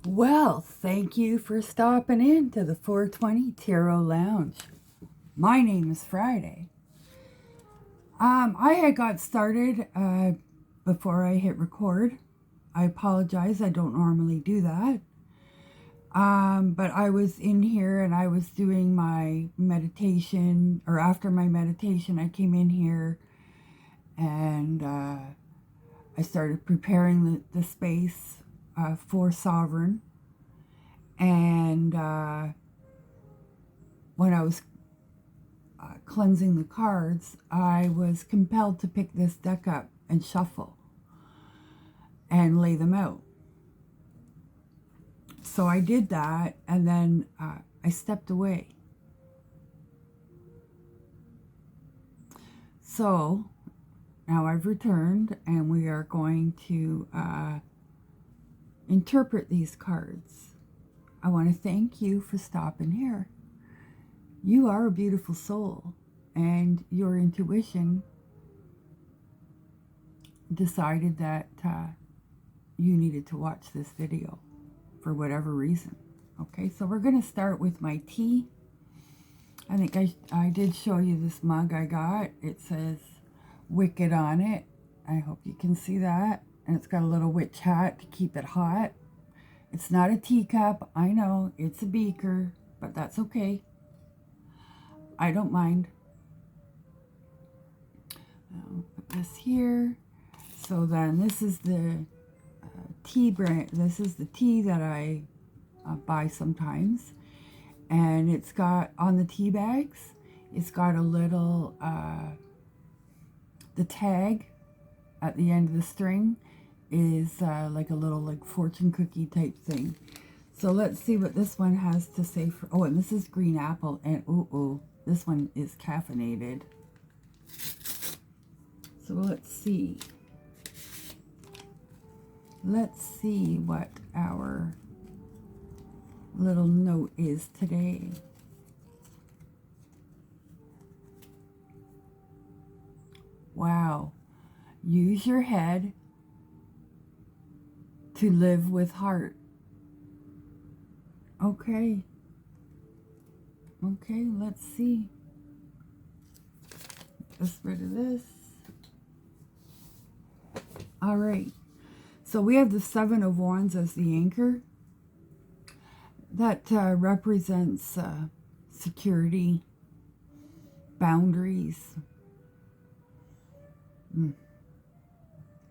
Well, thank you for stopping in to the 420 Tarot Lounge. My name is Friday. I had got started before I hit record. I apologize, I don't normally do that. But I was in here and I was doing my meditation, or after my meditation, I came in here and I started preparing the space for Sovereign. And when I was cleansing the cards, I was compelled to pick this deck up and shuffle and lay them out. So I did that, and then I stepped away. So now I've returned, and we are going to interpret these cards. I want to thank you for stopping here. You are a beautiful soul, and your intuition decided that you needed to watch this video for whatever reason. Okay, so we're going to start with my tea. I think I did show you this mug I got. It says Wicked on it. I hope you can see that. And it's got a little witch hat to keep it hot. It's not a teacup. I know, it's a beaker, but that's okay. I don't mind. I'll put this here. So then this is the tea brand. This is the tea that I buy sometimes. And it's got, on the tea bags, it's got a little, the tag at the end of the string is like a little like fortune cookie type thing. So let's see what this one has to say for, oh, and this is green apple, and this one is caffeinated. So let's see. Let's see what our little note is today. Wow. Use your head to live with heart. Okay. Okay, let's see. Just rid of this. All right. So we have the Seven of Wands as the anchor. That represents security, boundaries,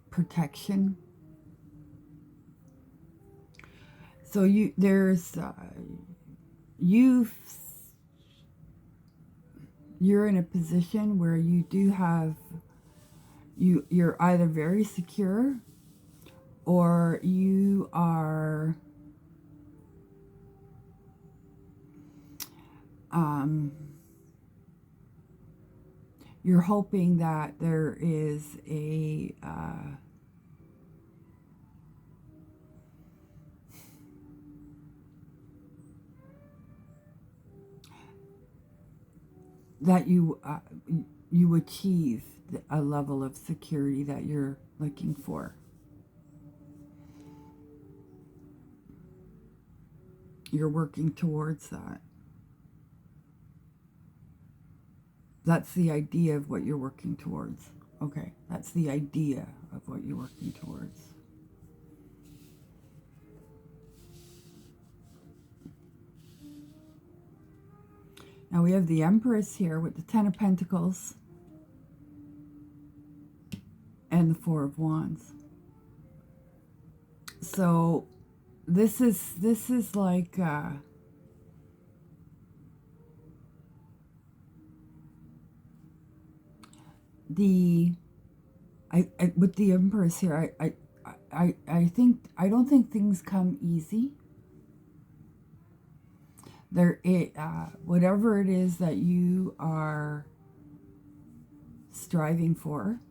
protection. So you're in a position where you do have, you're either very secure or you are you're hoping that there is a that you achieve a level of security that you're looking for. You're working towards that. That's the idea of what you're working towards. Okay, that's the idea of what you're working towards. Now we have the Empress here with the Ten of Pentacles and the Four of Wands. So this is like with the Empress here, I don't think things come easy. Whatever it is that you are striving for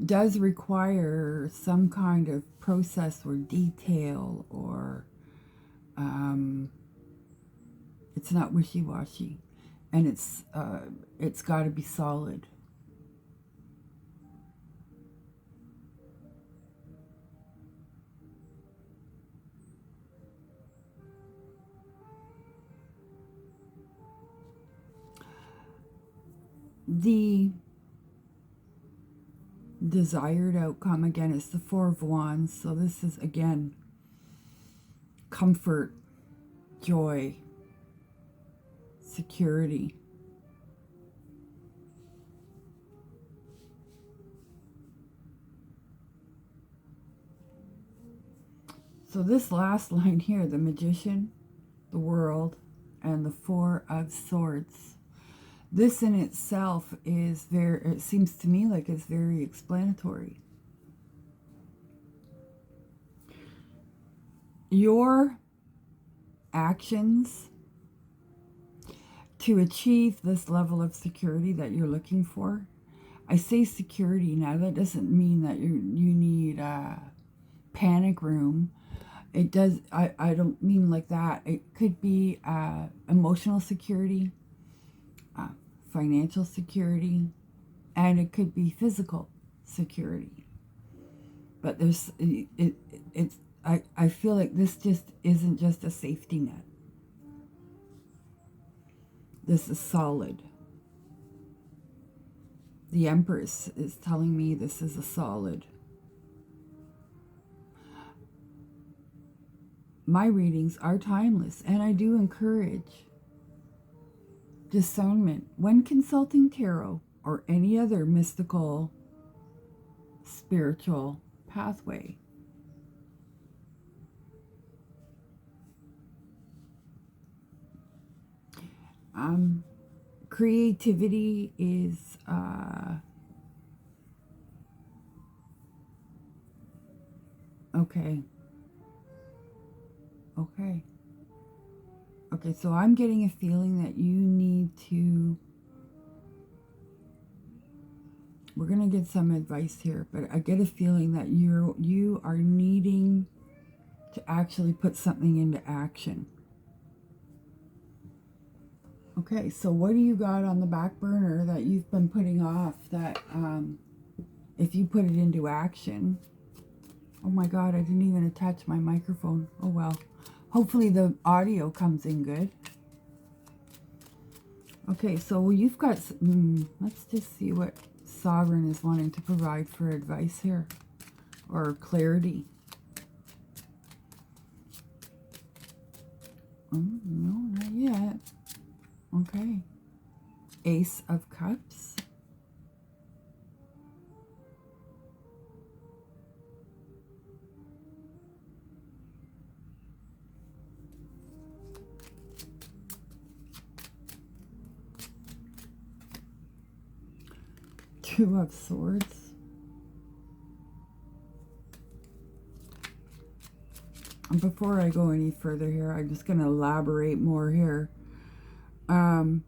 does require some kind of process or detail, or it's not wishy-washy, and it's got to be solid. the desired outcome, again, is the Four of Wands. So this is, again, comfort, joy, security. So this last line here, the Magician, the World, and the Four of Swords. This in itself is very, it seems to me like it's very explanatory. Your actions to achieve this level of security that you're looking for. I say security now, that doesn't mean that you need a panic room. It does, I don't mean like that. It could be emotional security, financial security, and it could be physical security. But there's, I feel like this just isn't just a safety net. This is solid. The Empress is telling me this is a solid. My readings are timeless, and I do encourage discernment when consulting tarot or any other mystical, spiritual pathway. Creativity is okay. Okay, so I'm getting a feeling that you need to, we're going to get some advice here, but I get a feeling that you are needing to actually put something into action. Okay, so what do you got on the back burner that you've been putting off that if you put it into action? Oh my God, I didn't even attach my microphone. Oh well. Hopefully the audio comes in good. Okay, so you've got, let's just see what Sovereign is wanting to provide for advice here, or clarity. No, not yet. Okay. Ace of Cups. Two of Swords. And before I go any further here, I'm just going to elaborate more here. So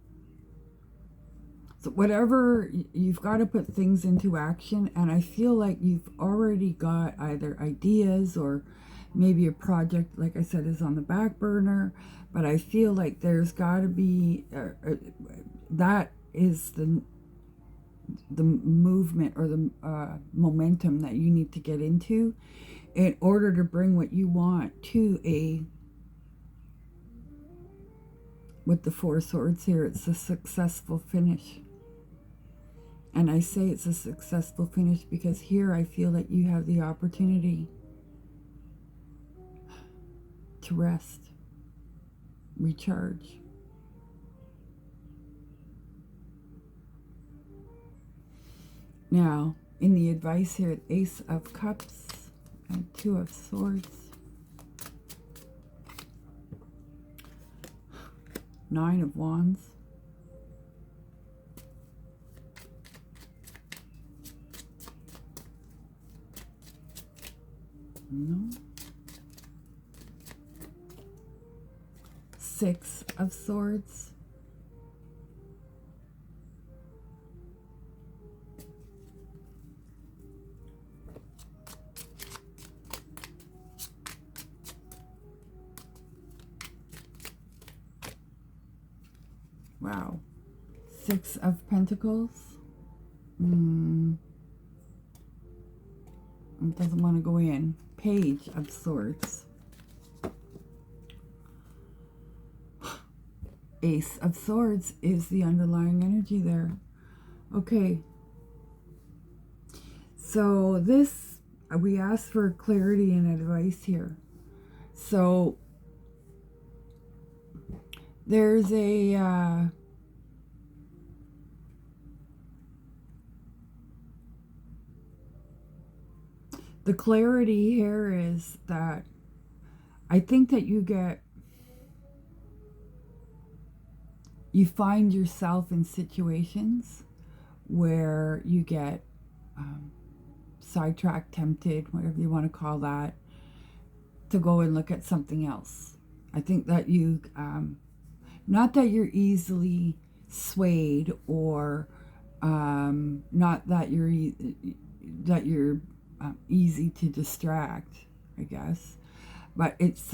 whatever, you've got to put things into action, and I feel like you've already got either ideas or maybe a project, like I said, is on the back burner, but I feel like there's got to be, that is the movement or the momentum that you need to get into in order to bring what you want to with the Four Swords here, it's a successful finish. And I say it's a successful finish because here I feel that you have the opportunity to rest, recharge. Now, in the advice here, Ace of Cups and Two of Swords. Nine of Wands. No. Six of Swords. Wow. Six of Pentacles. It doesn't want to go in. Page of Swords. Ace of Swords is the underlying energy there. Okay. So this, we asked for clarity and advice here. So there's a the clarity here is that I think that you find yourself in situations where you get sidetracked, tempted, whatever you want to call that, to go and look at something else. I think that you, not that you're easily swayed, or not that you're easy to distract, I guess, but it's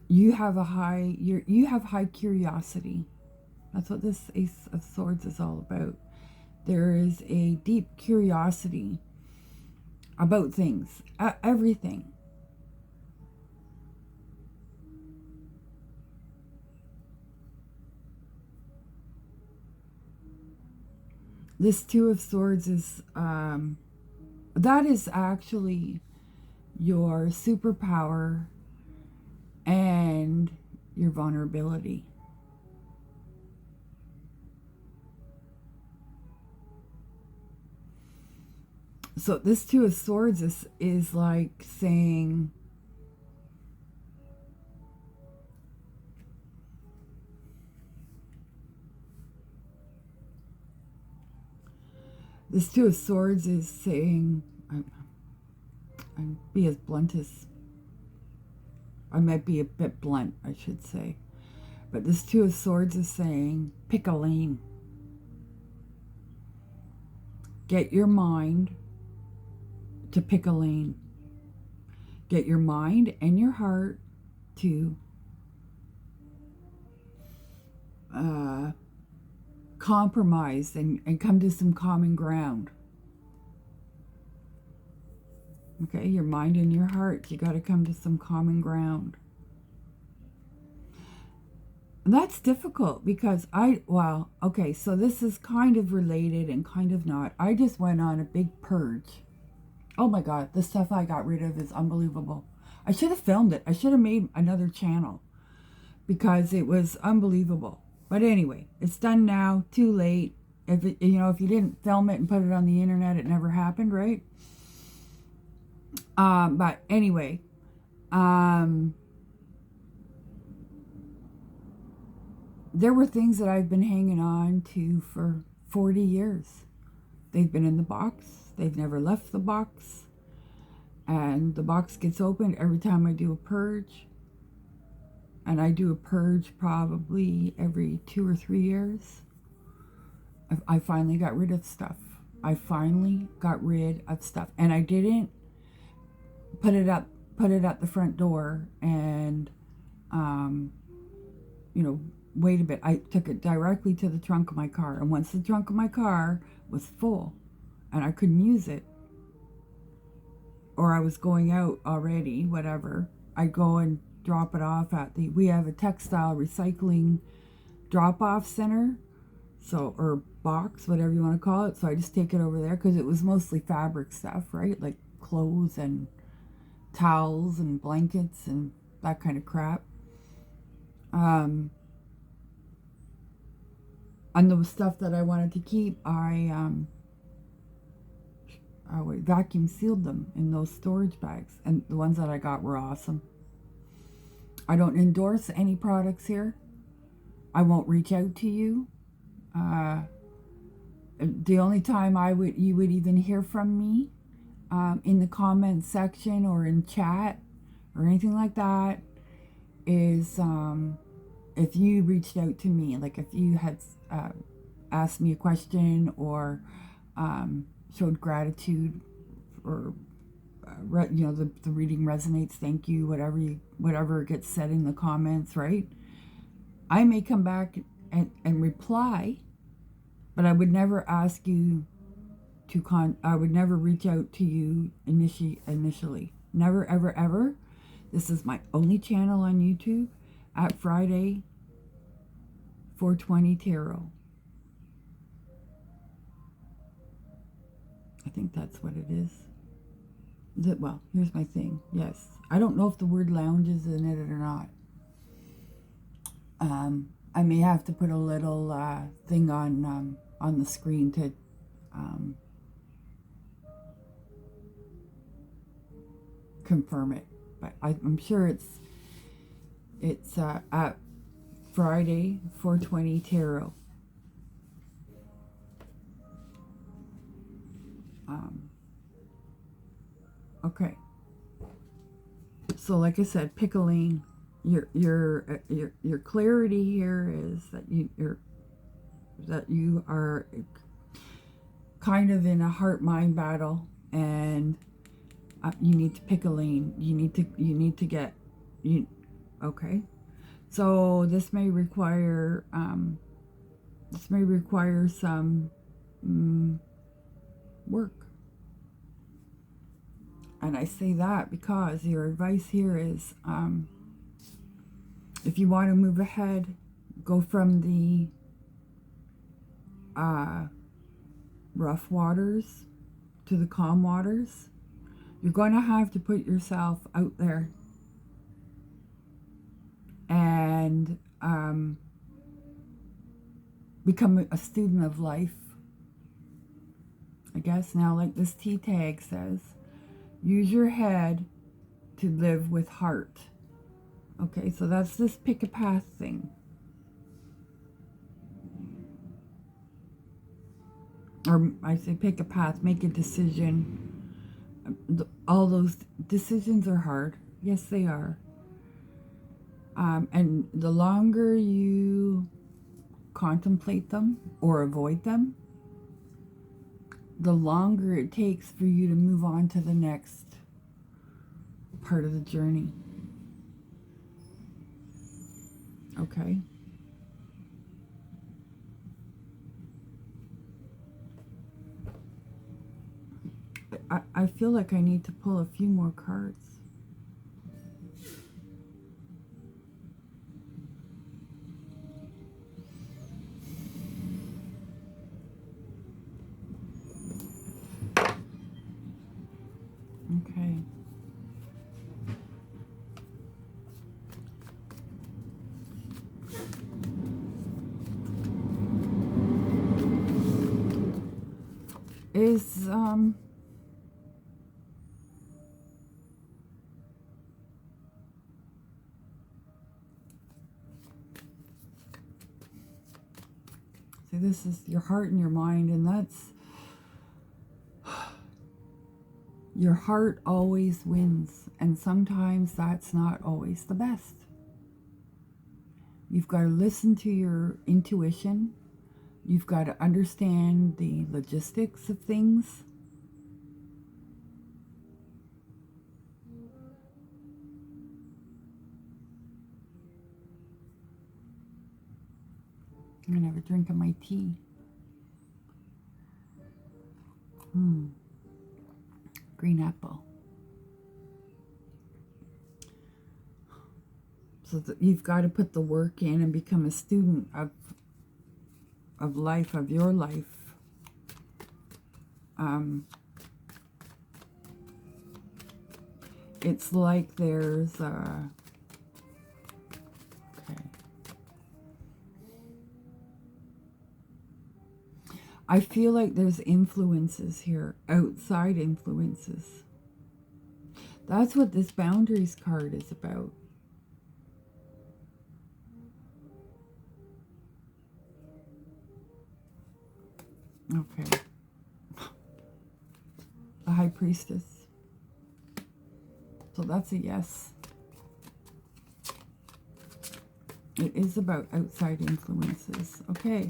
you have high curiosity. That's what this Ace of Swords is all about. There is a deep curiosity about things, everything. This Two of Swords is, that is actually your superpower and your vulnerability. So this Two of Swords is like saying, this Two of Swords is saying, I'd be as blunt as, I might be a bit blunt, I should say. But this Two of Swords is saying, pick a lane. Get your mind to pick a lane. Get your mind and your heart to compromise and come to some common ground. Okay, your mind and your heart, you got to come to some common ground. And that's difficult because okay, so this is kind of related and kind of not. I just went on a big purge. Oh my God, the stuff I got rid of is unbelievable. I should have filmed it. I should have made another channel because it was unbelievable. But anyway, it's done now, too late. If if you didn't film it and put it on the internet, it never happened, right? But anyway, there were things that I've been hanging on to for 40 years. They've been in the box. They've never left the box. And the box gets opened every time I do a purge. And I do a purge probably every 2 or 3 years. I finally got rid of stuff. I finally got rid of stuff. And I didn't put it at the front door and, wait a bit. I took it directly to the trunk of my car. And once the trunk of my car was full and I couldn't use it, or I was going out already, whatever, I'd go and drop it off we have a textile recycling drop-off center, or box, whatever you want to call it. So I just take it over there because it was mostly fabric stuff, right? Like clothes and towels and blankets and that kind of crap. And the stuff that I wanted to keep, I vacuum sealed them in those storage bags, and the ones that I got were awesome. I don't endorse any products here. I won't reach out to you. The only time you would even hear from me in the comments section or in chat or anything like that is if you reached out to me, like if you had asked me a question or showed gratitude, or the reading resonates, thank you, whatever gets said in the comments, right? I may come back and reply, but I would never ask you I would never reach out to you initially. Never, ever, ever. This is my only channel on YouTube at Friday 420 Tarot. I think that's what it is. Well, here's my thing. Yes. I don't know if the word lounge is in it or not. I may have to put a little thing on the screen to confirm it. But I'm sure it's at Friday 420 Tarot. Okay. So like I said, pickling. Your clarity here is that you are kind of in a heart-mind battle, and you need to pick a lane. You need to get okay. So this may require some work. And I say that because your advice here is, if you want to move ahead, go from the rough waters to the calm waters. You're going to have to put yourself out there and become a student of life. I guess now, like this T tag says, use your head to live with heart. Okay, so that's this pick a path thing. Or I say pick a path, make a decision. All those decisions are hard. Yes, they are. And the longer you contemplate them or avoid them, the longer it takes for you to move on to the next part of the journey. Okay. I feel like I need to pull a few more cards. Okay. See, this is your heart and your mind, and that's your heart always wins, and sometimes that's not always the best. You've got to listen to your intuition. You've got to understand the logistics of things. I'm going to have a drink of my tea. Green apple. So you've got to put the work in and become a student of life, of your life. It's like there's okay. I feel like there's influences here, outside influences. That's what this boundaries card is about. Okay. The High Priestess. So that's a yes. It is about outside influences. Okay.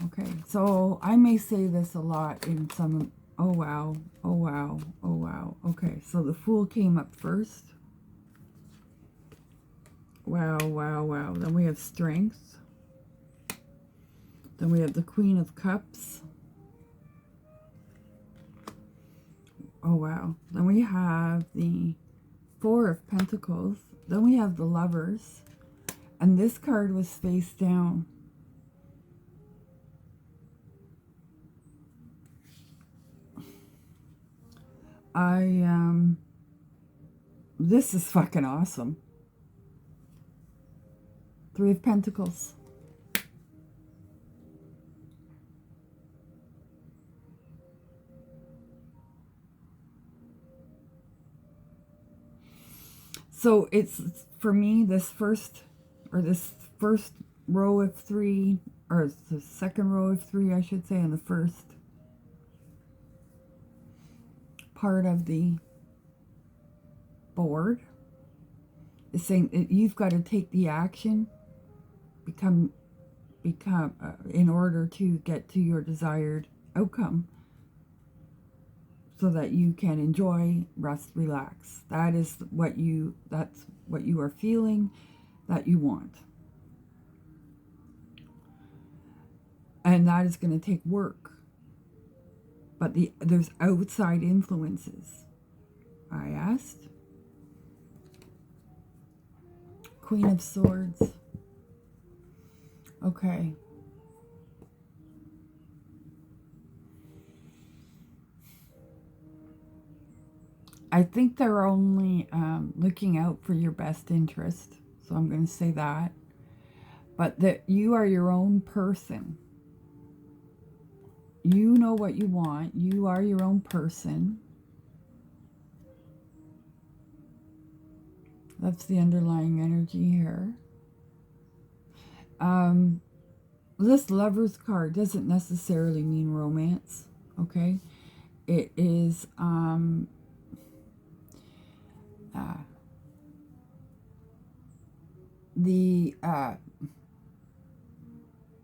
Okay. So I may say this a lot in some... Oh, wow. Oh, wow. Oh, wow. Okay. So the Fool came up first. Wow, wow, wow. Then we have Strength. Then we have the Queen of Cups. Oh, wow. Then we have the Four of Pentacles. Then we have the Lovers. And this card was face down. This is fucking awesome. Three of Pentacles. So it's, for me, this first row of three, or the second row of three, I should say, and the first part of the board is saying that you've got to take the action, become in order to get to your desired outcome, so that you can enjoy, rest, relax. That's what you are feeling that you want. And that is going to take work. But there's outside influences. I asked. Queen of Swords. Okay. I think they're only looking out for your best interest. So I'm going to say that. But that you are your own person. You know what you want. You are your own person. That's the underlying energy here. This Lover's card doesn't necessarily mean romance, okay? It is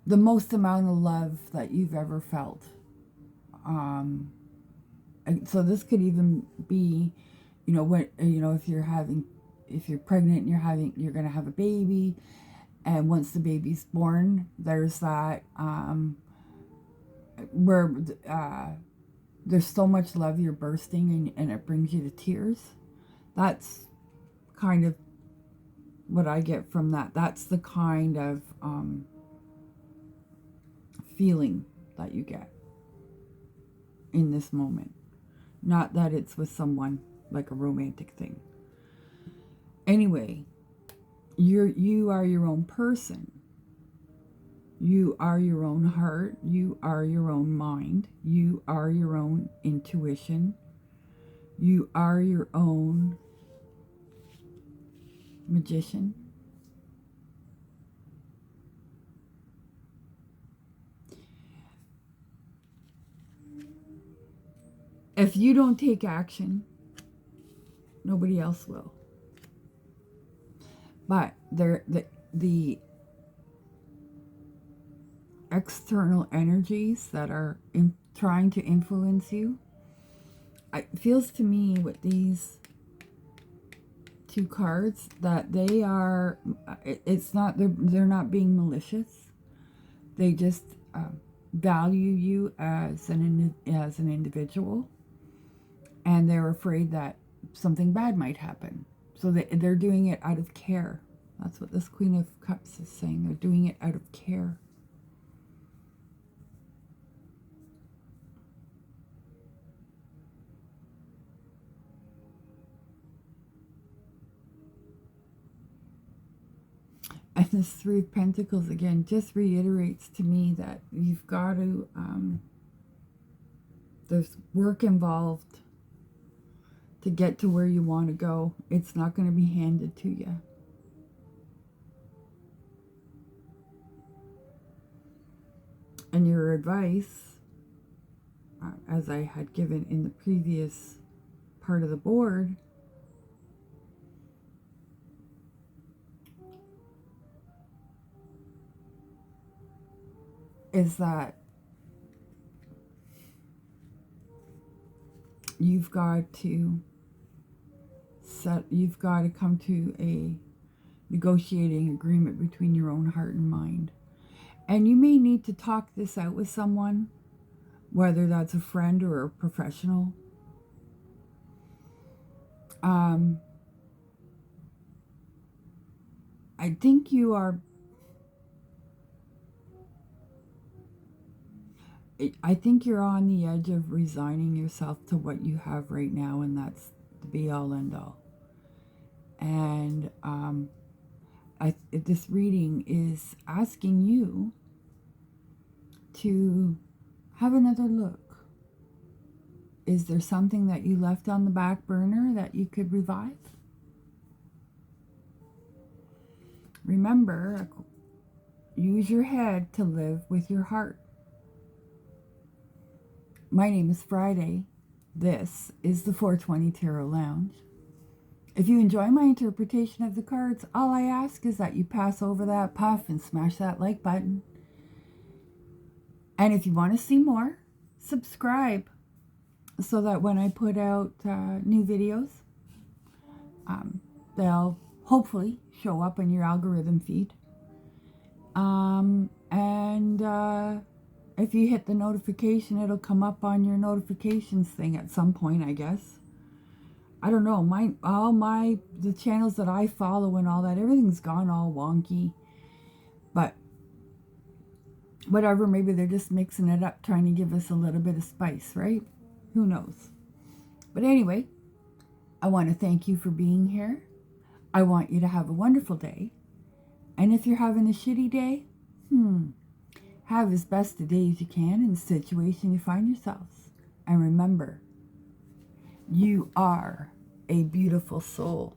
the most amount of love that you've ever felt. So this could even be, if you're pregnant and you're going to have a baby, and once the baby's born, there's that where there's so much love, you're bursting, and it brings you to tears. That's kind of what I get from that. That's the kind of feeling that you get in this moment. Not that it's with someone, like a romantic thing. Anyway, you are your own person. You are your own heart. You are your own mind. You are your own intuition. You are your own magician. If you don't take action, nobody else will. But the external energies that are trying to influence you, it feels to me with these two cards that they are, they're not being malicious. They just value you as an individual, and they're afraid that something bad might happen. So they're doing it out of care. That's what this Queen of Cups is saying. They're doing it out of care. And this Three of Pentacles, again, just reiterates to me that you've got to, there's work involved to get to where you want to go. It's not going to be handed to you. And your advice, as I had given in the previous part of the board, is that you've got to come to a negotiating agreement between your own heart and mind. And you may need to talk this out with someone, whether that's a friend or a professional. I think you are, I think you're on the edge of resigning yourself to what you have right now, and that's the be-all, end-all. And this reading is asking you to have another look. Is there something that you left on the back burner that you could revive? Remember, use your head to live with your heart. My name is Friday. This is the 420 Tarot Lounge. If you enjoy my interpretation of the cards, all I ask is that you pass over that puff and smash that like button. And if you want to see more, subscribe so that when I put out new videos, they'll hopefully show up in your algorithm feed. If you hit the notification, it'll come up on your notifications thing at some point, I guess. I don't know. The channels that I follow and all that, everything's gone all wonky. But whatever, maybe they're just mixing it up, trying to give us a little bit of spice, right? Who knows? But anyway, I want to thank you for being here. I want you to have a wonderful day. And if you're having a shitty day, have as best a day as you can in the situation you find yourselves. And remember, you are a beautiful soul.